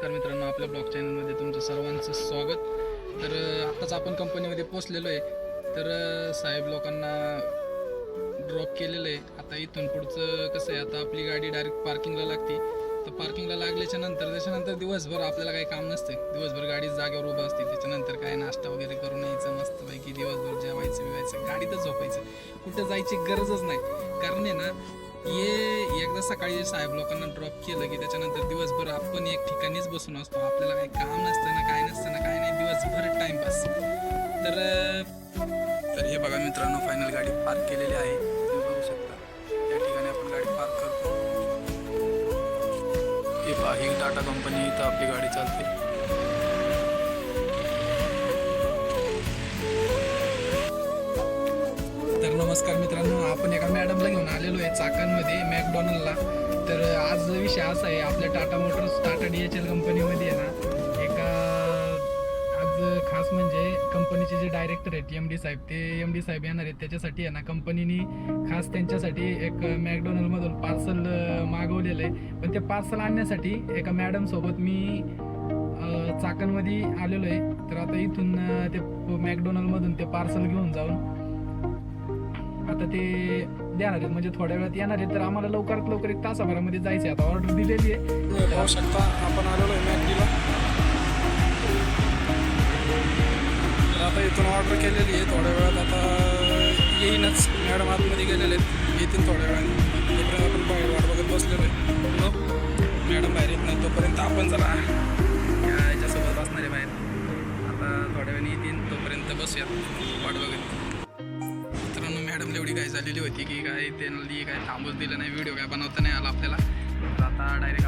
नमस्कार मित्रांनो, आपल्या ब्लॉग चॅनलमध्ये तुमचं सर्वांचं स्वागत. तर आत्ताच आपण कंपनीमध्ये पोचलेलो आहे. तर साहेब लोकांना ड्रॉप केलेलं आहे. आता इथून पुढचं कसं आहे, आता आपली गाडी डायरेक्ट पार्किंगला लागते. तर पार्किंगला लागल्याच्या त्याच्यानंतर दिवसभर आपल्याला काही काम नसते. दिवसभर गाडी जागेवर उभं असते. त्याच्यानंतर काय नाश्ता वगैरे करून यायचं मस्तपैकी, दिवसभर जेवायचं बिवायचं, गाडीतच झोपायचं. कुठं जायची गरजच नाही. कारण आहे ना, एकदा सकाळी साहेब लोकांना ड्रॉप केलं की त्याच्यानंतर दिवसभर आपण एक ठिकाणीच बसून असतो. आपल्याला काही काम नसतं ना, काय नसतं ना, काय नाही, दिवसभर टाइमपास. तर हे बघा मित्रांनो, फायनल गाडी पार्क केलेली आहे. तुम्ही बघू शकता या ठिकाणी आपण गाडी पार्क करतो. हे पहा, ही टाटा कंपनी, इथं आपली गाडी चालते. तर नमस्कार मित्रांनो, आपण एका मॅडमला घेऊन आलेलो आहे चाकणमध्ये मॅकडॉनल्डला. तर आज विषय असा आहे, आपल्या टाटा मोटर्स टाटा DHL कंपनीमध्ये आहे ना, आज खास म्हणजे कंपनीचे जे डायरेक्टर आहेत MD साहेब, ते MD साहेब येणार आहेत. त्याच्यासाठी आहे ना, कंपनीने खास त्यांच्यासाठी एक मॅकडॉनल्डमधून पार्सल मागवलेलं आहे. पण ते पार्सल आणण्यासाठी एका मॅडमसोबत मी चाकणमध्ये आलेलो आहे. तर आता इथून ते मॅकडॉनल्डमधून ते पार्सल घेऊन जाऊन आता ते देणार आहेत, म्हणजे थोड्या वेळात येणार आहेत. तर आम्हाला लवकरात लवकर 1 तासाभरामध्ये जायचं आहे. आता ऑर्डर दिलेली आहे. पाहू शकता, आपण आलेलो आहे मॅकडीला. तर आता इथून ऑर्डर केलेली आहे. थोड्या वेळात आता येईनच. मॅडम आतमध्ये गेलेले आहेत, येतील थोड्या वेळाने. तोपर्यंत आपण बाहेर वाट बघत बसलेलो आहे. मॅडम बाहेर येत नाही तोपर्यंत आपण जरा याच्यासोबत बसणार आहे बाहेर. आता थोड्या वेळाने येतील, तोपर्यंत बसूयात वाट बघत. मॅडमला एवढी काय झालेली होती की काय त्यांनी काय थांबूच दिलं नाही, व्हिडिओ काय बनवता नाही आला आपल्याला. तर आता डायरेक्ट